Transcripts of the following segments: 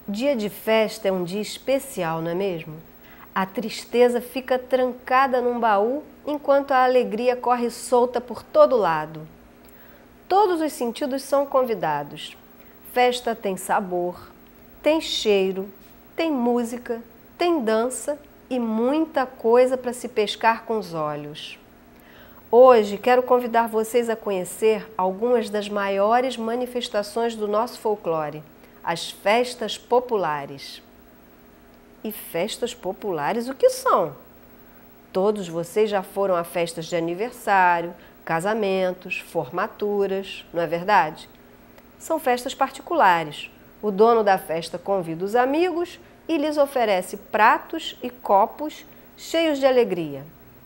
Dia de festa é um dia especial, não é mesmo? A tristeza fica trancada num baú, enquanto a alegria corre solta por todo lado. Todos os sentidos são convidados. Festa tem sabor, tem cheiro, tem música, tem dança e muita coisa para se pescar com os olhos. Hoje quero convidar vocês a conhecer algumas das maiores manifestações do nosso folclore, as festas populares. E festas populares o que são? Todos vocês já foram a festas de aniversário, casamentos, formaturas, não é verdade? São festas particulares. O dono da festa convida os amigos e lhes oferece pratos e copos cheios de alegria,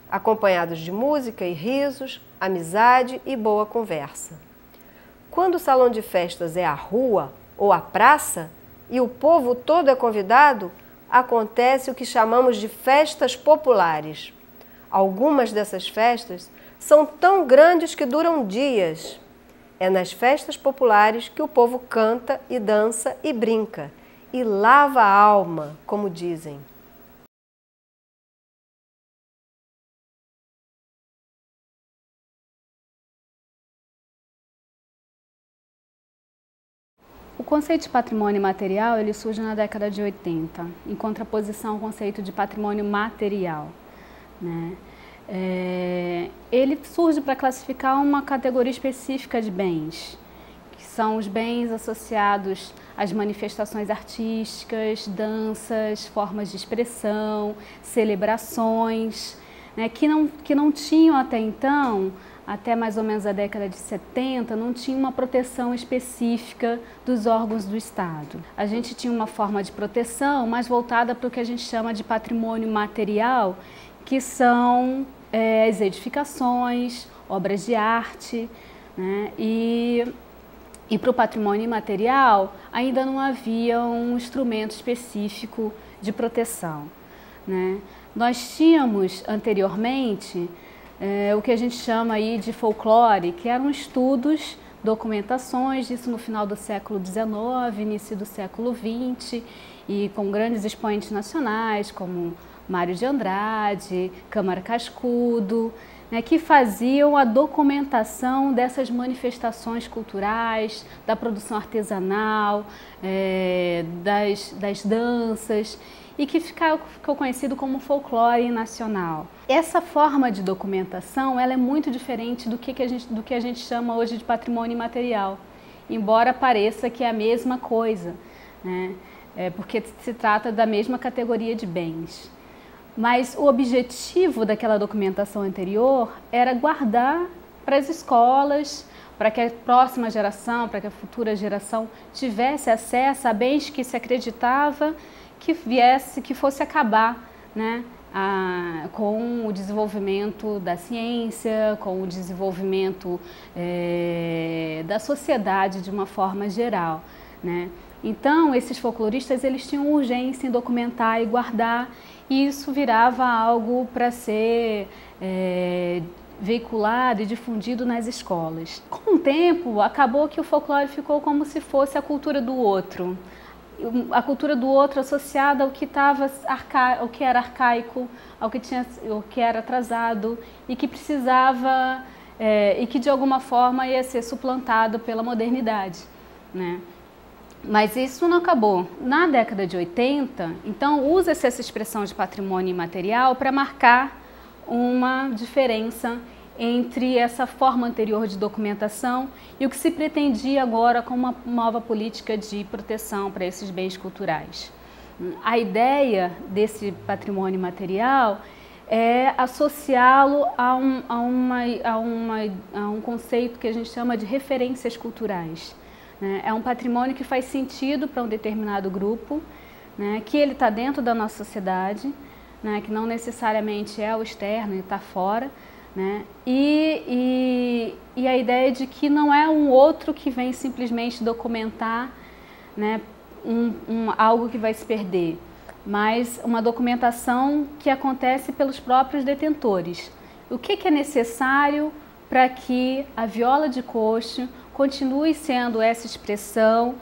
acompanhados de música e risos, amizade e boa conversa. Quando o salão de festas é a rua ou a praça e o povo todo é convidado, acontece o que chamamos de festas populares. Algumas dessas festas são tão grandes que duram dias. É nas festas populares que o povo canta e dança e brinca e lava a alma, como dizem. O conceito de patrimônio imaterial ele surge na década de 80, em contraposição ao conceito de patrimônio material, né? Ele surge para classificar uma categoria específica de bens, que são os bens associados às manifestações artísticas, danças, formas de expressão, celebrações, né, que não tinham até então, até mais ou menos a década de 70, não tinha uma proteção específica dos órgãos do Estado. A gente tinha uma forma de proteção mais voltada para o que a gente chama de patrimônio material, que são as edificações, obras de arte, né? E para o patrimônio imaterial ainda não havia um instrumento específico de proteção, né? Nós tínhamos anteriormente o que a gente chama aí de folclore, que eram estudos, documentações, isso no final do século XIX, início do século XX, e com grandes expoentes nacionais como Mário de Andrade, Câmara Cascudo, né, que faziam a documentação dessas manifestações culturais, da produção artesanal, das danças, e que ficou conhecido como folclore nacional. Essa forma de documentação ela é muito diferente do que a gente chama hoje de patrimônio imaterial, embora pareça que é a mesma coisa, né? Porque se trata da mesma categoria de bens. Mas o objetivo daquela documentação anterior era guardar para as escolas, para que a próxima geração, para que a futura geração tivesse acesso a bens que se acreditava que fosse acabar, né, com o desenvolvimento da ciência, com o desenvolvimento da sociedade de uma forma geral, né? Então, esses folcloristas eles tinham urgência em documentar e guardar, e isso virava algo para ser veiculado e difundido nas escolas. Com o tempo, acabou que o folclore ficou como se fosse a cultura do outro. A cultura do outro associada ao que ao que era arcaico, ao que era atrasado e que precisava e que de alguma forma ia ser suplantado pela modernidade, né? Mas isso não acabou. Na década de 80, então usa-se essa expressão de patrimônio imaterial para marcar uma diferença entre essa forma anterior de documentação e o que se pretendia agora com uma nova política de proteção para esses bens culturais. A ideia desse patrimônio material é associá-lo a um conceito que a gente chama de referências culturais. É um patrimônio que faz sentido para um determinado grupo, né, que ele está dentro da nossa sociedade, né, que não necessariamente é o externo, ele está fora, né, e a ideia de que não é um outro que vem simplesmente documentar, né, algo que vai se perder, mas uma documentação que acontece pelos próprios detentores. O que é necessário para que a viola de coxo continue sendo essa expressão,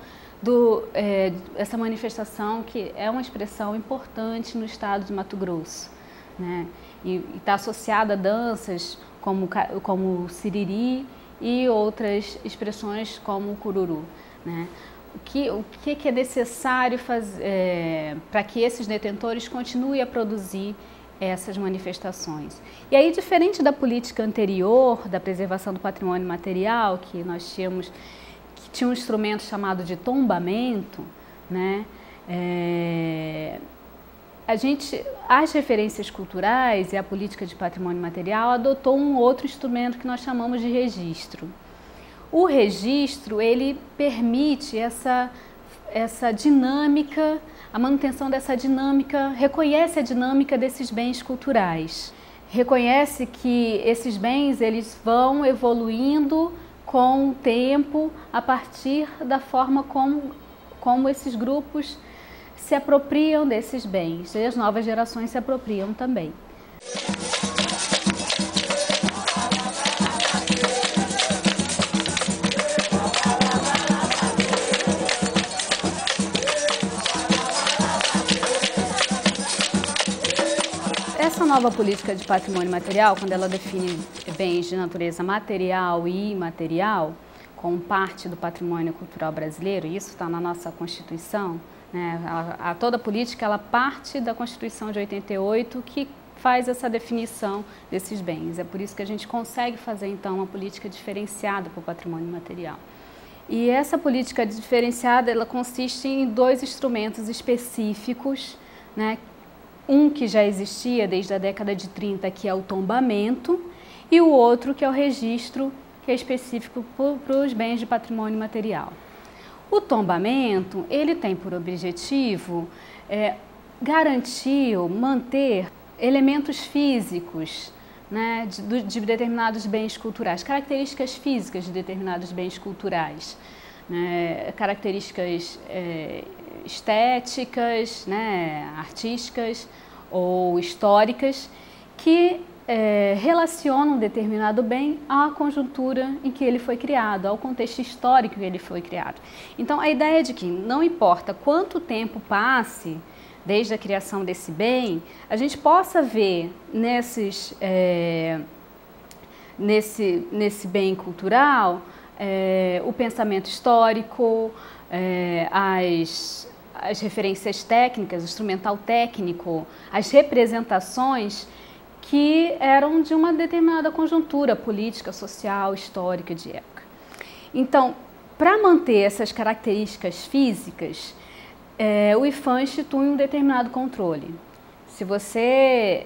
essa manifestação que é uma expressão importante no estado de Mato Grosso, né? E está associada a danças como o siriri e outras expressões como o cururu, né? O que é necessário fazer para que esses detentores continuem a produzir essas manifestações? E aí, diferente da política anterior, da preservação do patrimônio material, que nós tínhamos, que tinha um instrumento chamado de tombamento, né? As referências culturais e a política de patrimônio material adotou um outro instrumento que nós chamamos de registro. O registro, ele permite essa dinâmica, a manutenção dessa dinâmica, reconhece a dinâmica desses bens culturais. Reconhece que esses bens, eles vão evoluindo com o tempo a partir da forma como esses grupos se apropriam desses bens, e as novas gerações se apropriam também. Essa nova política de patrimônio material, quando ela define bens de natureza material e imaterial como parte do patrimônio cultural brasileiro, isso está na nossa Constituição, né? Toda política ela parte da Constituição de 88, que faz essa definição desses bens. É por isso que a gente consegue fazer, então, uma política diferenciada para o patrimônio material. E essa política diferenciada, ela consiste em dois instrumentos específicos, né? Um que já existia desde a década de 30, que é o tombamento, e o outro que é o registro, que é específico para os bens de patrimônio material. O tombamento, ele tem por objetivo garantir ou manter elementos físicos, né, de determinados bens culturais, características físicas de determinados bens culturais, né, características estéticas, né, artísticas ou históricas que relacionam um determinado bem à conjuntura em que ele foi criado, ao contexto histórico que ele foi criado. Então, a ideia é de que não importa quanto tempo passe desde a criação desse bem, a gente possa ver nesse bem cultural o pensamento histórico, as referências técnicas, o instrumental técnico, as representações que eram de uma determinada conjuntura política, social, histórica de época. Então, para manter essas características físicas, o IPHAN institui um determinado controle. Se você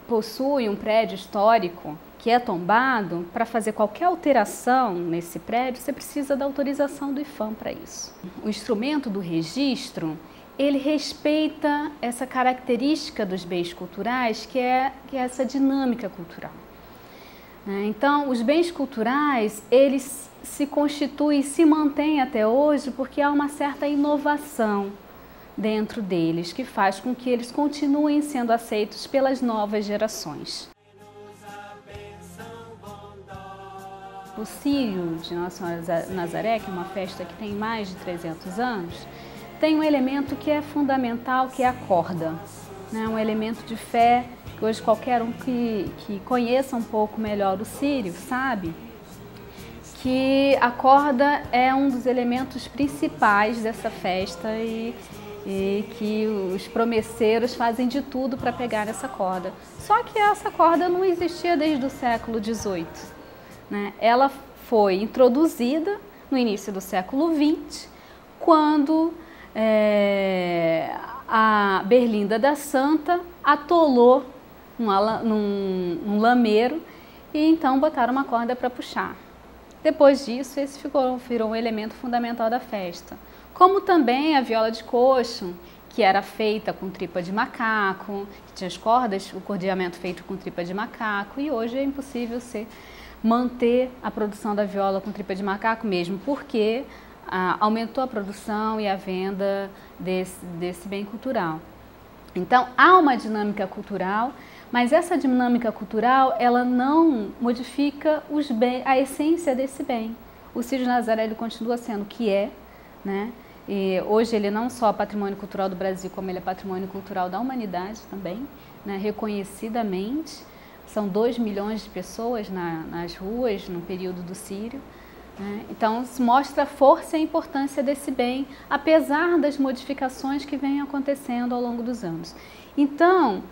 possui um prédio histórico que é tombado, para fazer qualquer alteração nesse prédio, você precisa da autorização do IPHAN para isso. O instrumento do registro, ele respeita essa característica dos bens culturais, que é essa dinâmica cultural. Então, os bens culturais, eles se constituem e se mantêm até hoje porque há uma certa inovação dentro deles, que faz com que eles continuem sendo aceitos pelas novas gerações. O Círio de Nossa Senhora Nazaré, que é uma festa que tem mais de 300 anos, tem um elemento que é fundamental, que é a corda, né? Um elemento de fé, que hoje qualquer um que conheça um pouco melhor o Círio sabe que a corda é um dos elementos principais dessa festa e que os promesseiros fazem de tudo para pegar essa corda. Só que essa corda não existia desde o século XVIII, né? Ela foi introduzida no início do século XX, quando a Berlinda da Santa atolou num lameiro e então botaram uma corda para puxar. Depois disso, esse virou um elemento fundamental da festa. Como também a viola de coxo, que era feita com tripa de macaco, que tinha as cordas, o cordeamento feito com tripa de macaco, e hoje é impossível manter a produção da viola com tripa de macaco mesmo, porque aumentou a produção e a venda desse bem cultural. Então, há uma dinâmica cultural, mas essa dinâmica cultural, ela não modifica a essência desse bem. O Círio de Nazaré ele continua sendo o que é, né? E hoje ele não só é patrimônio cultural do Brasil, como ele é patrimônio cultural da humanidade também, né? Reconhecidamente. São 2 milhões de pessoas nas ruas no período do Círio. Né? Então, isso mostra a força e a importância desse bem, apesar das modificações que vêm acontecendo ao longo dos anos. Então,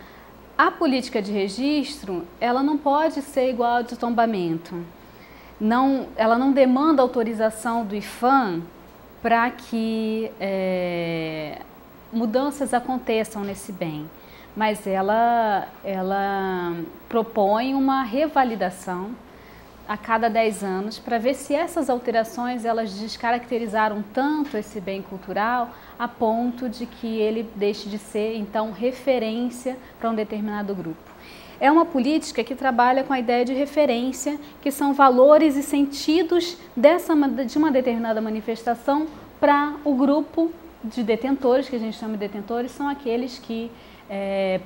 a política de registro, ela não pode ser igual ao de tombamento. Ela não demanda autorização do IPHAN para que mudanças aconteçam nesse bem, mas ela propõe uma revalidação a cada 10 anos para ver se essas alterações elas descaracterizaram tanto esse bem cultural a ponto de que ele deixe de ser, então, referência para um determinado grupo. É uma política que trabalha com a ideia de referência, que são valores e sentidos de uma determinada manifestação para o grupo de detentores, que a gente chama de detentores, são aqueles que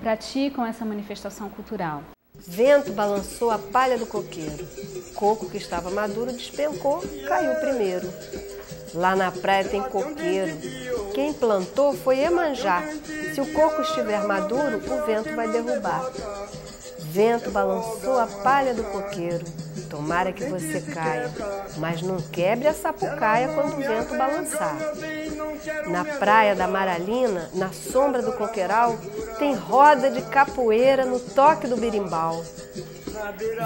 praticam essa manifestação cultural. Vento balançou a palha do coqueiro. Coco que estava maduro despencou, caiu primeiro. Lá na praia tem coqueiro. Quem plantou foi Iemanjá. Se o coco estiver maduro, o vento vai derrubar. Vento balançou a palha do coqueiro. Tomara que você caia, mas não quebre a sapucaia quando o vento balançar. Na praia da Maralina, na sombra do coqueiral, tem roda de capoeira no toque do birimbau.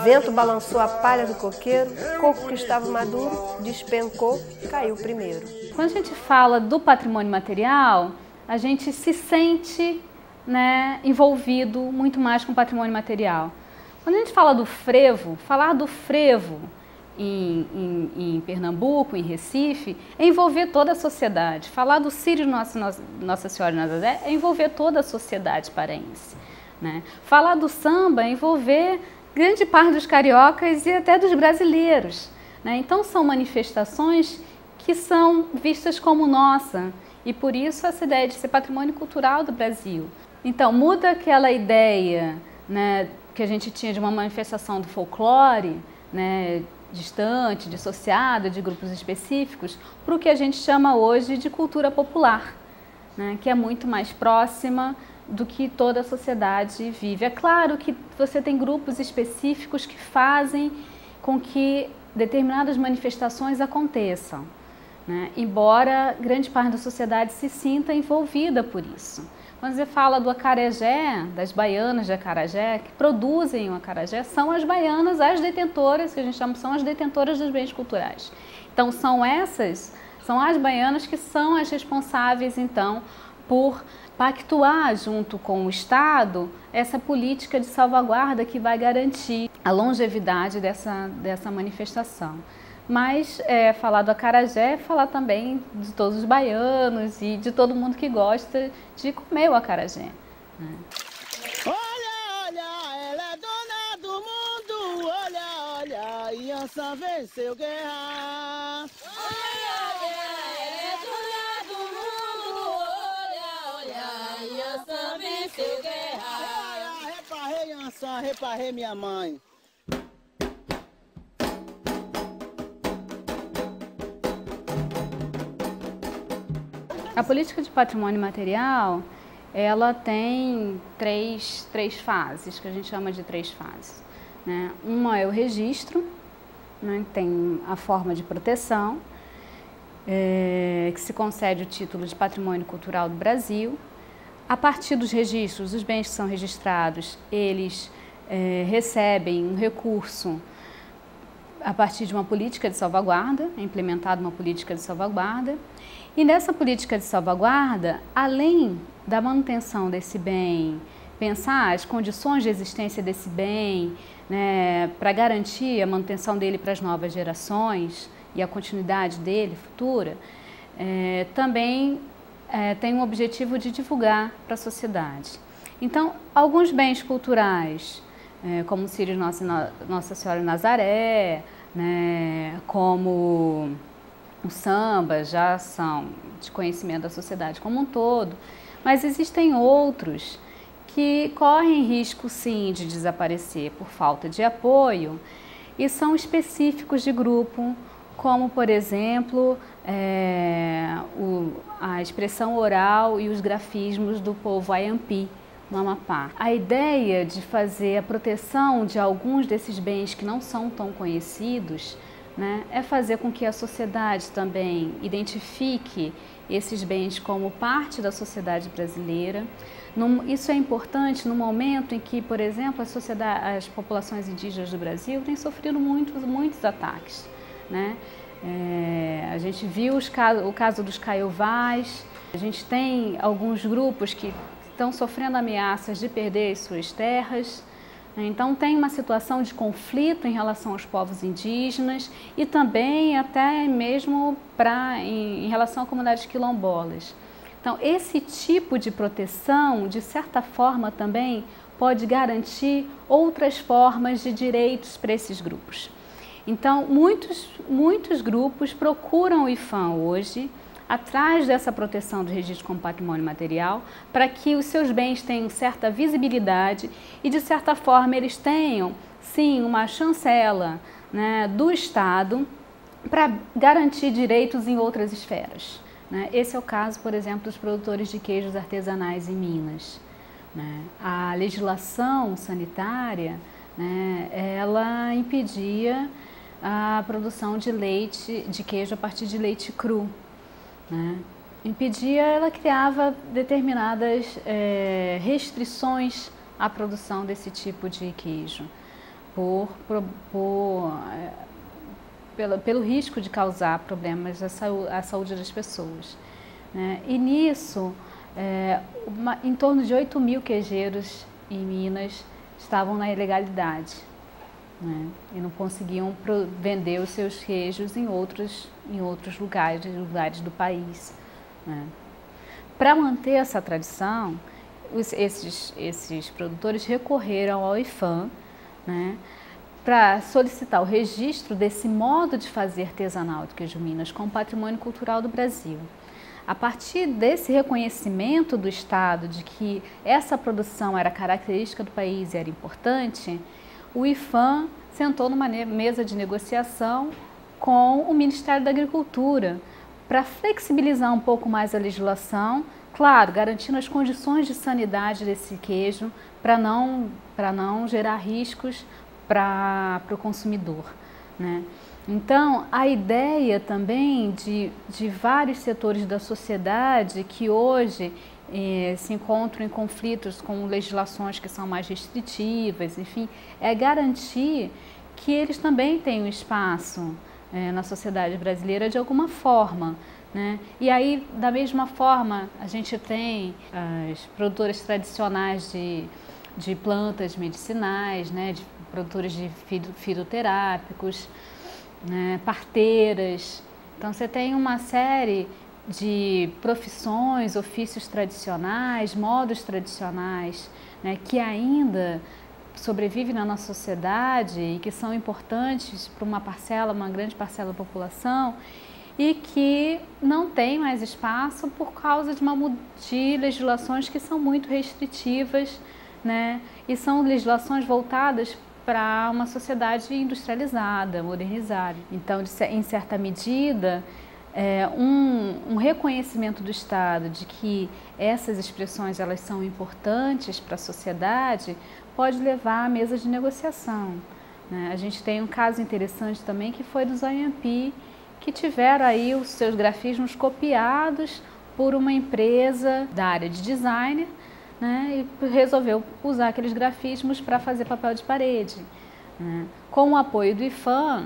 Vento balançou a palha do coqueiro, coco que estava maduro despencou, caiu primeiro. Quando a gente fala do patrimônio material, a gente se sente, né, envolvido muito mais com o patrimônio material. Quando a gente fala do frevo, falar do frevo em Pernambuco, em Recife, é envolver toda a sociedade. Falar do Círio Nossa Senhora de Nazaré é envolver toda a sociedade paraense. Né? Falar do samba é envolver grande parte dos cariocas e até dos brasileiros. Né? Então são manifestações que são vistas como nossa e por isso essa ideia de ser patrimônio cultural do Brasil. Então muda aquela ideia, né, que a gente tinha de uma manifestação do folclore, né, distante, dissociada de grupos específicos, para o que a gente chama hoje de cultura popular, né, que é muito mais próxima do que toda a sociedade vive. É claro que você tem grupos específicos que fazem com que determinadas manifestações aconteçam, né, embora grande parte da sociedade se sinta envolvida por isso. Quando você fala do acarajé, das baianas de acarajé, que produzem o acarajé, são as baianas, as detentoras, que a gente chama, são as detentoras dos bens culturais. Então são as baianas que são as responsáveis, então, por pactuar junto com o Estado essa política de salvaguarda que vai garantir a longevidade dessa manifestação. Mas falar do acarajé é falar também de todos os baianos e de todo mundo que gosta de comer o acarajé. Né? Olha, olha, ela é dona do mundo. Olha, olha, Iansã venceu guerra. Olha, olha, ela é dona do mundo. Olha, olha, Iansã venceu guerra. Reparrei, Iansã, reparrei minha mãe. A política de patrimônio material, ela tem três fases, que a gente chama de 3 fases. Né? Uma é o registro, né? Tem a forma de proteção, que se concede o título de Patrimônio Cultural do Brasil. A partir dos registros, os bens que são registrados, eles recebem um recurso a partir de uma política de salvaguarda, é implementada uma política de salvaguarda. E nessa política de salvaguarda, além da manutenção desse bem, pensar as condições de existência desse bem, né, para garantir a manutenção dele para as novas gerações e a continuidade dele futura, também tem um objetivo de divulgar para a sociedade. Então, alguns bens culturais, como o Círio Nossa Senhora de Nazaré, né, como o samba já são de conhecimento da sociedade como um todo, mas existem outros que correm risco sim de desaparecer por falta de apoio e são específicos de grupo, como por exemplo a expressão oral e os grafismos do povo Ayampi, no Amapá. A ideia de fazer a proteção de alguns desses bens que não são tão conhecidos, né, é fazer com que a sociedade também identifique esses bens como parte da sociedade brasileira. Isso é importante no momento em que, por exemplo, as populações indígenas do Brasil têm sofrido muitos ataques, né? A gente viu o caso dos Caiovás, a gente tem alguns grupos que estão sofrendo ameaças de perder suas terras. Então tem uma situação de conflito em relação aos povos indígenas e também até mesmo em relação a comunidades quilombolas. Então esse tipo de proteção, de certa forma também, pode garantir outras formas de direitos para esses grupos. Então muitos grupos procuram o IPHAN hoje, atrás dessa proteção do registro como patrimônio material, para que os seus bens tenham certa visibilidade e, de certa forma, eles tenham, sim, uma chancela, né, do Estado para garantir direitos em outras esferas, né? Esse é o caso, por exemplo, dos produtores de queijos artesanais em Minas, né? A legislação sanitária, né, ela impedia a produção de queijo a partir de leite cru, né? Ela criava determinadas restrições à produção desse tipo de queijo, pelo risco de causar problemas à saúde das pessoas, né? E nisso, em torno de 8.000 queijeiros em Minas estavam na ilegalidade, né? E não conseguiam vender os seus queijos em outros lugares do país, né? Para manter essa tradição, esses produtores recorreram ao IPHAN, né, para solicitar o registro desse modo de fazer artesanal do queijo Minas como patrimônio cultural do Brasil. A partir desse reconhecimento do Estado de que essa produção era característica do país e era importante, o IPHAN sentou numa mesa de negociação com o Ministério da Agricultura para flexibilizar um pouco mais a legislação, claro, garantindo as condições de sanidade desse queijo para não gerar riscos para o consumidor, né? Então, a ideia também de vários setores da sociedade que hoje se encontram em conflitos com legislações que são mais restritivas, enfim, é garantir que eles também tenham espaço na sociedade brasileira de alguma forma, né? E aí, da mesma forma, a gente tem as produtoras tradicionais de plantas medicinais, né? De produtores de fitoterápicos, né? Parteiras. Então, você tem uma série de profissões, ofícios tradicionais, modos tradicionais, né, que ainda sobrevivem na nossa sociedade e que são importantes para uma grande parcela da população e que não tem mais espaço por causa de legislações que são muito restritivas, né, e são legislações voltadas para uma sociedade industrializada, modernizada. Então, em certa medida, um reconhecimento do Estado de que essas expressões elas são importantes para a sociedade pode levar à mesa de negociação, né? A gente tem um caso interessante também que foi dos Ayampi, que tiveram aí os seus grafismos copiados por uma empresa da área de design, né, e resolveu usar aqueles grafismos para fazer papel de parede, né? Com o apoio do IPHAN,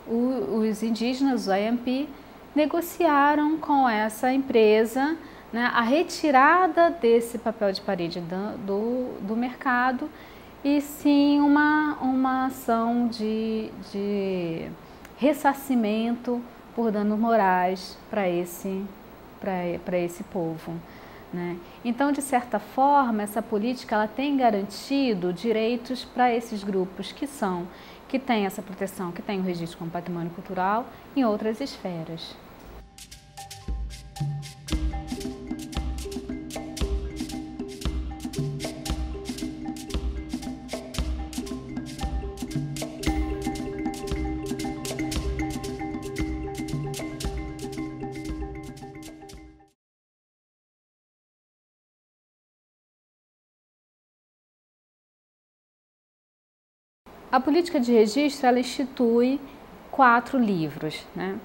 os indígenas, os Ayampi, negociaram com essa empresa, né, a retirada desse papel de parede do mercado e sim uma ação de ressarcimento por danos morais para esse povo, né? Então, de certa forma, essa política ela tem garantido direitos para esses grupos que são que tem essa proteção, que tem o registro como patrimônio cultural em outras esferas. A política de registro, ela institui 4 livros, né?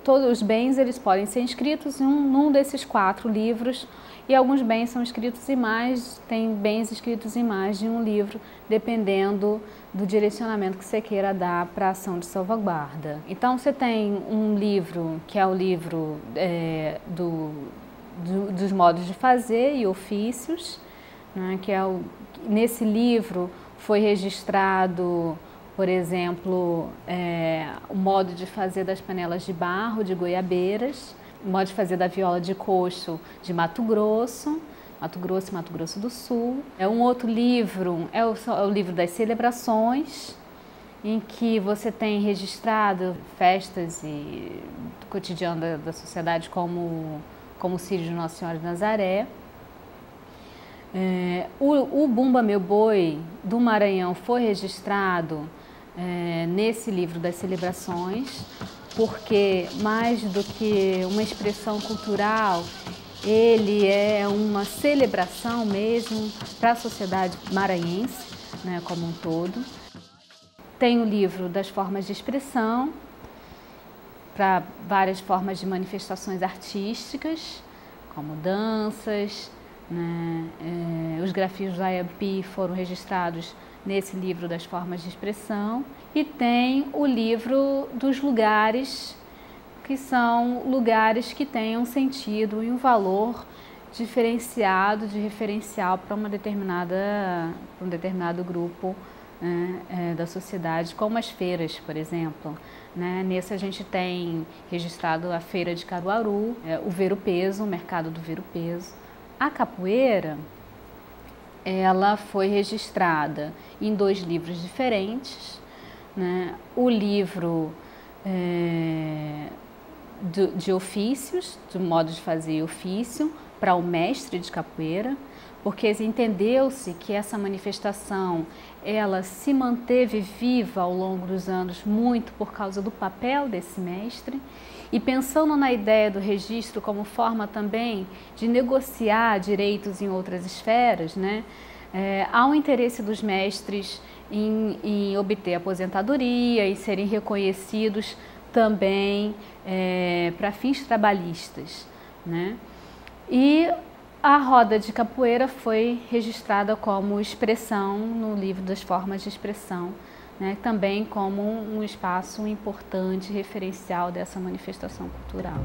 Todos os bens eles podem ser inscritos num desses 4 livros, e alguns bens são inscritos em mais, tem bens inscritos em mais de um livro, dependendo do direcionamento que você queira dar para a ação de salvaguarda. Então você tem um livro que é o livro dos modos de fazer e ofícios, né, nesse livro foi registrado, por exemplo, o modo de fazer das panelas de barro de Goiabeiras, o modo de fazer da viola de coxo de Mato Grosso e Mato Grosso do Sul. Um outro livro é o livro das celebrações, em que você tem registrado festas e do cotidiano da sociedade como o Círio de Nossa Senhora de Nazaré. O Bumba Meu Boi do Maranhão foi registrado nesse livro das celebrações, porque mais do que uma expressão cultural, ele é uma celebração mesmo para a sociedade maranhense, né, como um todo. Tem o livro das formas de expressão, para várias formas de manifestações artísticas, como danças, né? Os grafios da Ayampi foram registrados nesse livro das formas de expressão. E tem o livro dos lugares, que são lugares que têm um sentido e um valor diferenciado, de referencial para um determinado grupo, né, da sociedade, como as feiras, por exemplo. Né? Nesse a gente tem registrado a Feira de Caruaru, o Ver-o-Peso, o mercado do Ver-o-Peso. A capoeira, ela foi registrada em 2 livros diferentes, né? O livro de ofícios, do modo de fazer ofício, para o mestre de capoeira, porque entendeu-se que essa manifestação ela se manteve viva ao longo dos anos muito por causa do papel desse mestre, e pensando na ideia do registro como forma também de negociar direitos em outras esferas, né? Há um interesse dos mestres em obter aposentadoria e serem reconhecidos também para fins trabalhistas, né? E a roda de capoeira foi registrada como expressão no livro das formas de expressão, né, também como um espaço importante, referencial dessa manifestação cultural.